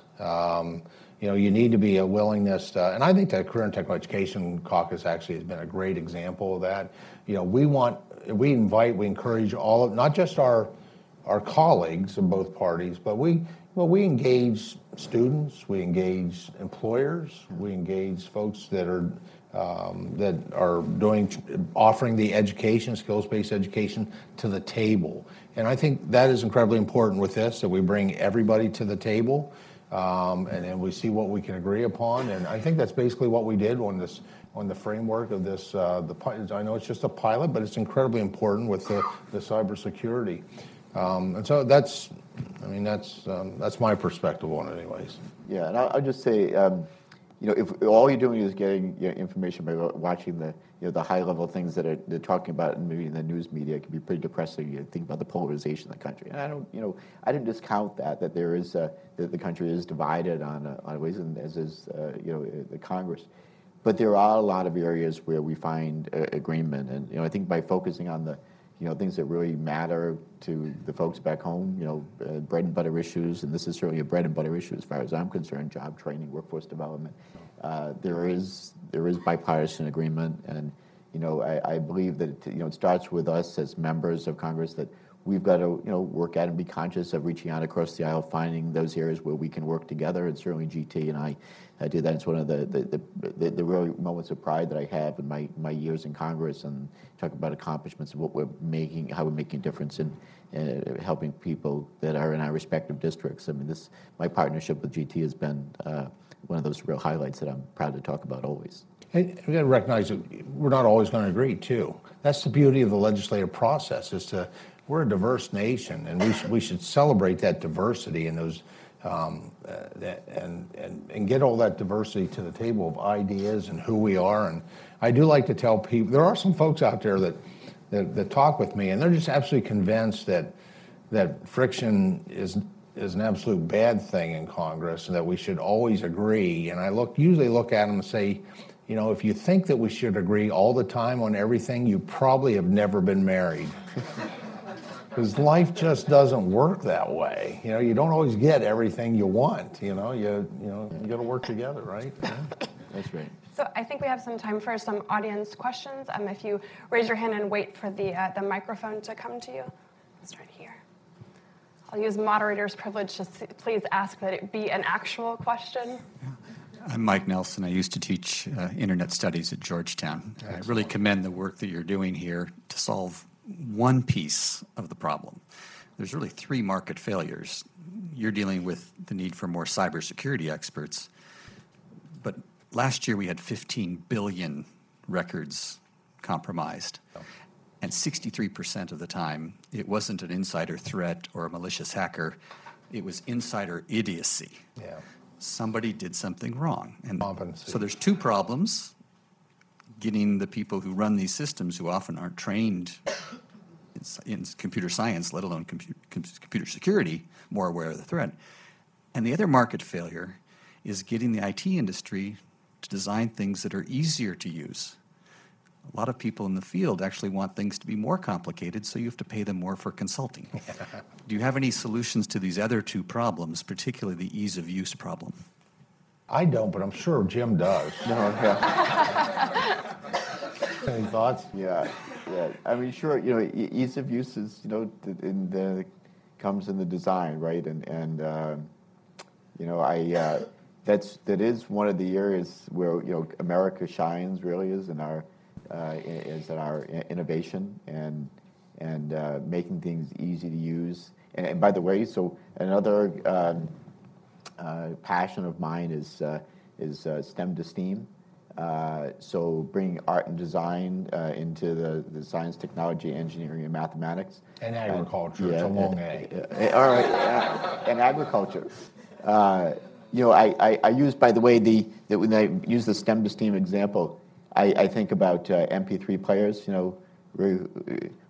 S3: You need to be a willingness to, and I think the Career and Technical Education Caucus actually has been a great example of that. We encourage not just our colleagues of both parties, but we engage students, we engage employers, we engage folks that are offering the education, skills-based education to the table. And I think that is incredibly important with this, that we bring everybody to the table. And then we see what we can agree upon, and I think that's basically what we did on the framework of this. I know it's just a pilot, but it's incredibly important with the cybersecurity, and so that's my perspective on it, anyways.
S2: Yeah, and I'll just say, if all you're doing is getting information by watching the high level things that they're talking about, and maybe in the news media, it can be pretty depressing. You think about the polarization of the country, and I didn't discount that there is that the country is divided on ways, and as is the Congress. But there are a lot of areas where we find agreement, and I think by focusing on the things that really matter to the folks back home, bread and butter issues, and this is certainly a bread and butter issue as far as I'm concerned: job training, workforce development. There is bipartisan agreement, and I believe that it starts with us as members of Congress, that we've got to work at and be conscious of reaching out across the aisle, finding those areas where we can work together. And certainly GT and I did that. It's one of the real moments of pride that I have in my years in Congress, and talk about accomplishments of what we're making, how we're making a difference in helping people that are in our respective districts. I mean, my partnership with GT has been one of those real highlights that I'm proud to talk about always.
S3: And we got to recognize that we're not always going to agree too. That's the beauty of the legislative process, we're a diverse nation, and we should celebrate that diversity and those and get all that diversity to the table of ideas and who we are. And I do like to tell people, there are some folks out there that talk with me, and they're just absolutely convinced that friction is an absolute bad thing in Congress, and that we should always agree. And I usually look at them and say, if you think that we should agree all the time on everything, you probably have never been married. Because life just doesn't work that way. You don't always get everything you want. You got to work together, right? Yeah.
S2: That's right.
S4: So I think we have some time for some audience questions. If you raise your hand and wait for the microphone to come to you. I'll start here. I'll use moderator's privilege to please ask that it be an actual question.
S5: I'm Mike Nelson. I used to teach internet studies at Georgetown. I really commend the work that you're doing here to solve one piece of the problem. There's really three market failures. You're dealing with the need for more cybersecurity experts, but last year we had 15 billion records compromised, and 63% of the time it wasn't an insider threat or a malicious hacker, it was insider idiocy.
S3: Yeah.
S5: Somebody did something wrong. And
S3: Competency.
S5: so there's two problems: getting the people who run these systems, who often aren't trained in computer science, let alone computer security, more aware of the threat. And the other market failure is getting the IT industry to design things that are easier to use. A lot of people in the field actually want things to be more complicated, so you have to pay them more for consulting. Do you have any solutions to these other two problems, particularly the ease of use problem?
S3: I don't, but I'm sure Jim does.
S2: No, yeah.
S3: Any thoughts?
S2: Yeah. I mean, sure. Ease of use is comes in the design, right? And that is one of the areas where America shines. Really is in our innovation, and and making things easy to use. And by the way, so another passion of mine is STEM to STEAM. So bringing art and design into the science, technology, engineering, and mathematics.
S3: And agriculture, it's a long A.
S2: All right, and agriculture. I use, by the way, that when I use the STEM to STEAM example, I think about MP3 players.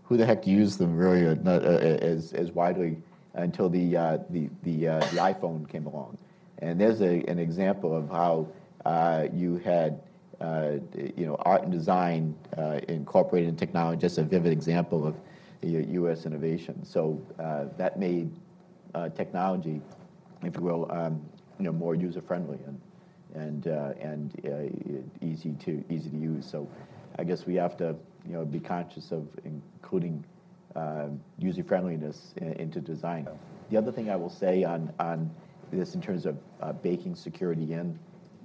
S2: Who the heck used them really not, as widely until the iPhone came along. And there's an example of how you had art and design incorporated in technology. Just a vivid example of U.S. innovation. So that made technology, if you will, more user friendly and easy to use. So I guess we have to be conscious of including user friendliness into design. The other thing I will say on this in terms of baking security in,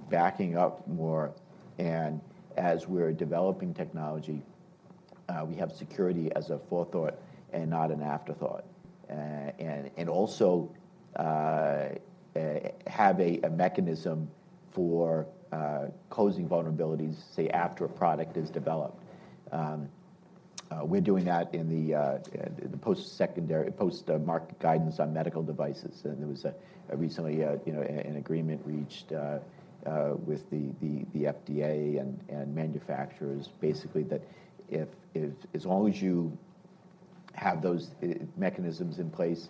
S2: backing up more, and as we're developing technology, we have security as a forethought and not an afterthought, and also have a mechanism for closing vulnerabilities, say after a product is developed. We're doing that in the post-market guidance on medical devices, and there was recently an agreement reached with the FDA and manufacturers, basically that if as long as you have those mechanisms in place,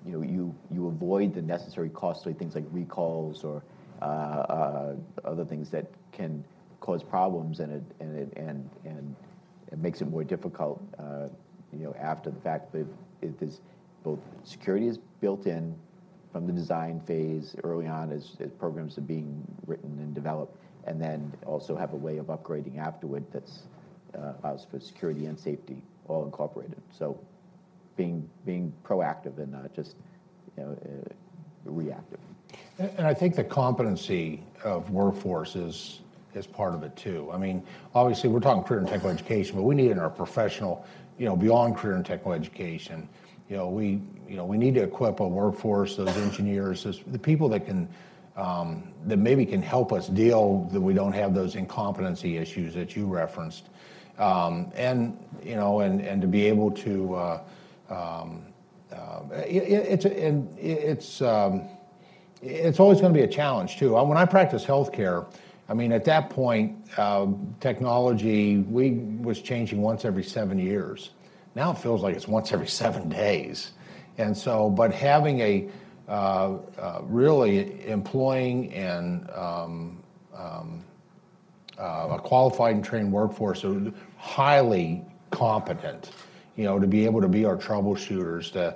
S2: you avoid the necessary costly things like recalls or other things that can cause problems, and it makes it more difficult, after the fact. But if there's both security is built in from the design phase early on as programs are being written and developed, and then also have a way of upgrading afterward that's allows for security and safety all incorporated. So being proactive and not just reactive.
S3: And I think the competency of workforce is part of it too. I mean, obviously we're talking career and technical education, but we need in our professional, beyond career and technical education, we need to equip a workforce, those engineers, the people that can, that maybe can help us deal that we don't have those incompetency issues that you referenced, and to be able to, it's always going to be a challenge too. When I practiced healthcare, I mean, at that point, technology was changing once every 7 years. Now it feels like it's once every 7 days. And so, but having a really employing and a qualified and trained workforce, so highly competent, to be able to be our troubleshooters, to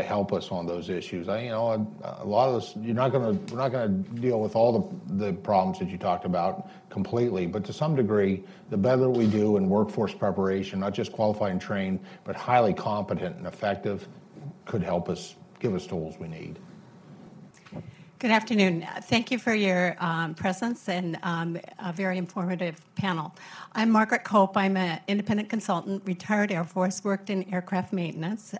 S3: help us on those issues. A lot of this, we're not going to deal with all the problems that you talked about completely, but to some degree, the better we do in workforce preparation, not just qualified and trained, but highly competent and effective, could help us, give us tools we need.
S6: Good afternoon. Thank you for your presence and a very informative panel. I'm Margaret Cope. I'm an independent consultant, retired Air Force, worked in aircraft maintenance.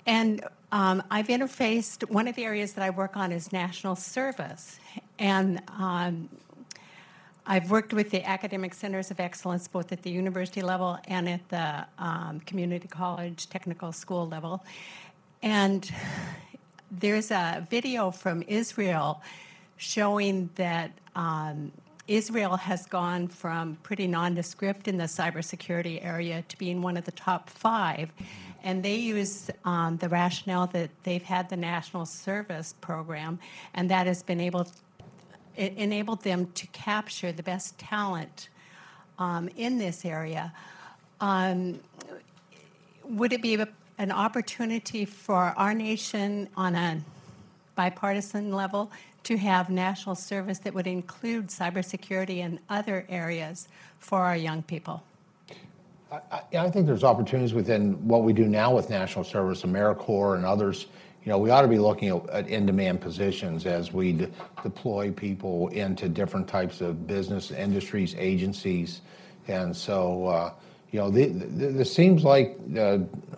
S6: And I've interfaced, one of the areas that I work on is national service. And I've worked with the academic centers of excellence, both at the university level and at the community college, technical school level. And there's a video from Israel showing that Israel has gone from pretty nondescript in the cybersecurity area to being one of the top 5. And they use the rationale that they've had the national service program, and that has been enabled them to capture the best talent in this area. Would it be an opportunity for our nation on a bipartisan level to have national service that would include cybersecurity and other areas for our young people?
S3: I think there's opportunities within what we do now with national service, AmeriCorps and others. We ought to be looking at in-demand positions as we deploy people into different types of business, industries, agencies. And so, This seems like,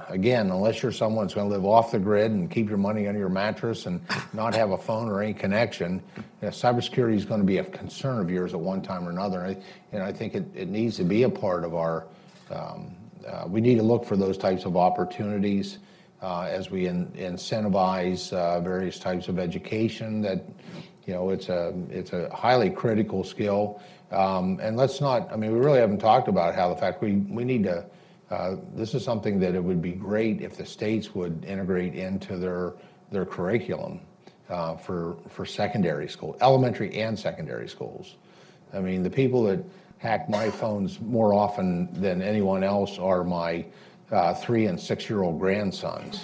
S3: again, unless you're someone that's going to live off the grid and keep your money under your mattress and not have a phone or any connection, cybersecurity is going to be a concern of yours at one time or another. And I think it needs to be a part of our, we need to look for those types of opportunities as we incentivize various types of education that, it's a highly critical skill. And let's not, we really haven't talked about how the fact we need to, this is something that it would be great if the states would integrate into their curriculum for secondary school, elementary and secondary schools. The people that hack my phones more often than anyone else are my 3- and 6-year-old grandsons.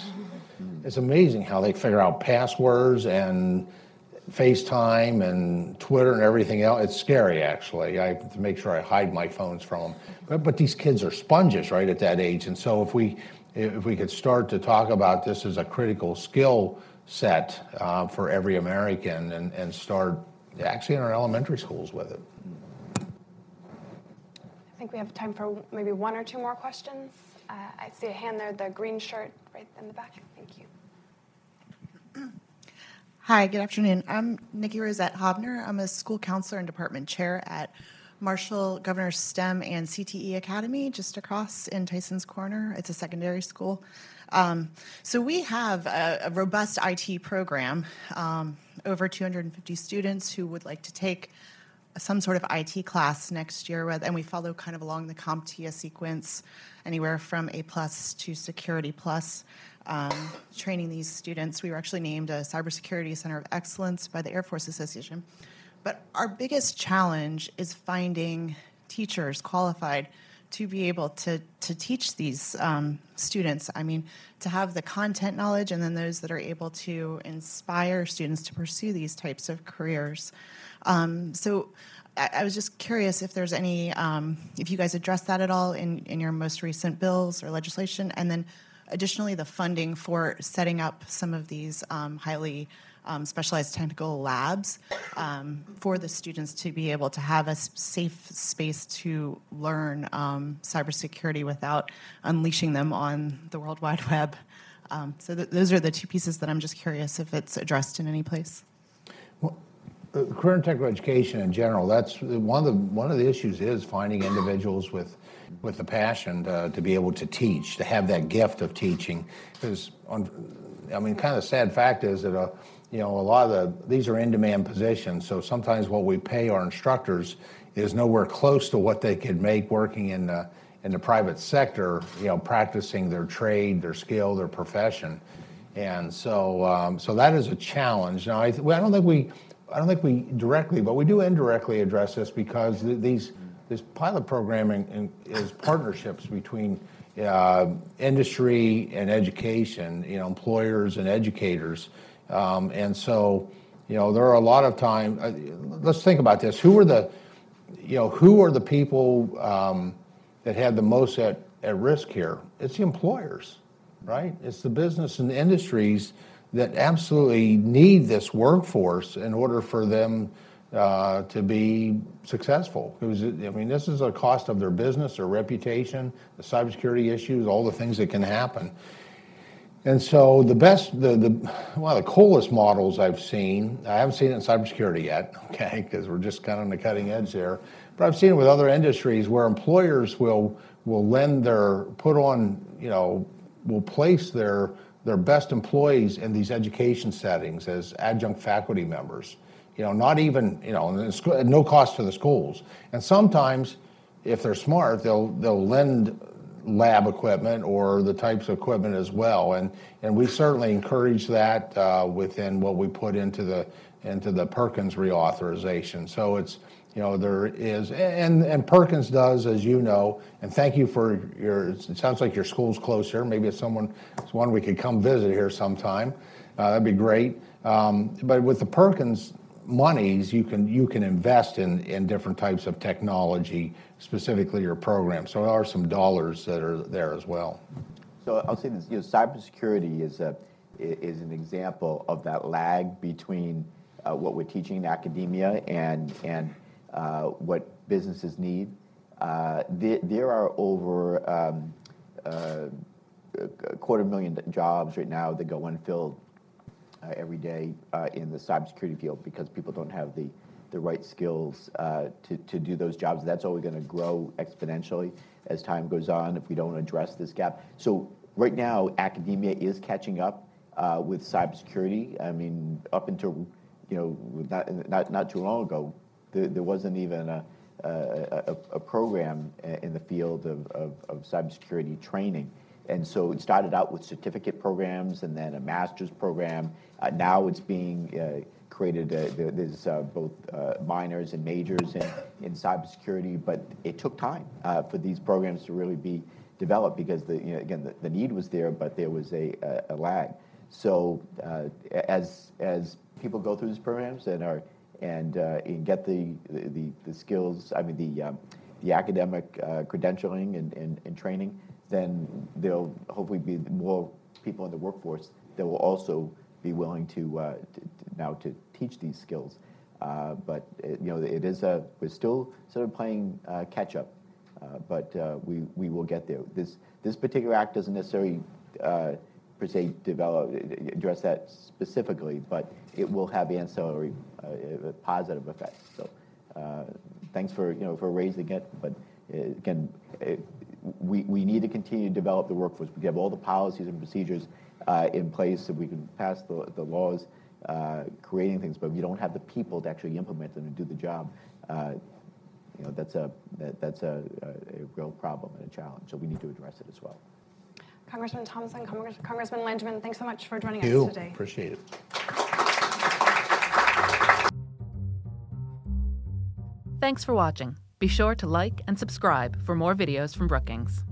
S3: It's amazing how they figure out passwords and FaceTime and Twitter and everything else. It's scary, actually. I have to make sure I hide my phones from them. But these kids are sponges right at that age. And so if we could start to talk about this as a critical skill set for every American and start actually in our elementary schools with it.
S4: I think we have time for maybe 1 or 2 more questions. I see a hand there, the green shirt right in the back. Thank you.
S7: Hi, good afternoon. I'm Nikki Rosette Hobner. I'm a school counselor and department chair at Marshall Governor's STEM and CTE Academy, just across in Tyson's Corner. It's a secondary school. So we have a robust IT program, over 250 students who would like to take some sort of IT class next year, and we follow kind of along the CompTIA sequence, anywhere from A+ to Security+. Training these students. We were actually named a Cybersecurity Center of Excellence by the Air Force Association. But our biggest challenge is finding teachers qualified to be able to teach these students. To have the content knowledge and then those that are able to inspire students to pursue these types of careers. So I was just curious if there's any, if you guys addressed that at all in your most recent bills or legislation, and then additionally, the funding for setting up some of these highly specialized technical labs for the students to be able to have a safe space to learn cybersecurity without unleashing them on the World Wide Web. So those are the 2 pieces that I'm just curious if it's addressed in any place.
S3: Well, career and technical education in general, that's one of the issues is finding individuals with the passion to be able to teach, to have that gift of teaching. Because, kind of the sad fact is that, a lot of these are in-demand positions, so sometimes what we pay our instructors is nowhere close to what they could make working in the private sector, practicing their trade, their skill, their profession. And so that is a challenge. Now, I don't think we directly, but we do indirectly address this because this pilot programming is partnerships between industry and education, employers and educators. And so, there are a lot of times, let's think about this. Who are the people that have the most at risk here? It's the employers, right? It's the business and the industries that absolutely need this workforce in order for them to be successful. Because, this is a cost of their business, their reputation, the cybersecurity issues, all the things that can happen. And so one of the coolest models I've seen, I haven't seen it in cybersecurity yet, okay, because we're just kind of on the cutting edge there, but I've seen it with other industries where employers will place their best employees in these education settings as adjunct faculty members. Not even, at no cost to the schools. And sometimes, if they're smart, they'll lend lab equipment or the types of equipment as well. And we certainly encourage that within what we put into the Perkins reauthorization. So it's, there is, and Perkins does, as you know, and thank you for it sounds like your school's close here. Maybe it's one we could come visit here sometime. That'd be great. But with the Perkins monies, you can invest in different types of technology, specifically your program. So there are some dollars that are there as well.
S2: So I'll say this: cybersecurity is an example of that lag between what we're teaching in academia and what businesses need. There are over 250,000 jobs right now that go unfilled every day in the cybersecurity field because people don't have the right skills to do those jobs. That's only going to grow exponentially as time goes on if we don't address this gap. So right now, academia is catching up with cybersecurity. I mean, up until not too long ago, there wasn't even a program in the field of cybersecurity training. And so it started out with certificate programs and then a master's program. Now it's being created, there's both minors and majors in cybersecurity, but it took time for these programs to really be developed because the need was there, but there was a lag. So as people go through these programs and get the skills, I mean the academic credentialing and training, then there'll hopefully be more people in the workforce that will also be willing to now teach these skills. But it is we're still sort of playing catch up, but we will get there. This particular act doesn't necessarily per se address that specifically, but it will have ancillary positive effects. So thanks for raising it, but again. We need to continue to develop the workforce. We have all the policies and procedures in place so we can pass the laws creating things, but if you don't have the people to actually implement them and do the job, that's a real problem and a challenge. So we need to address it as well.
S4: Congressman Thompson, Congressman Langevin, thanks so much for joining us today.
S3: Appreciate it.
S8: Thanks for watching. Be sure to like and subscribe for more videos from Brookings.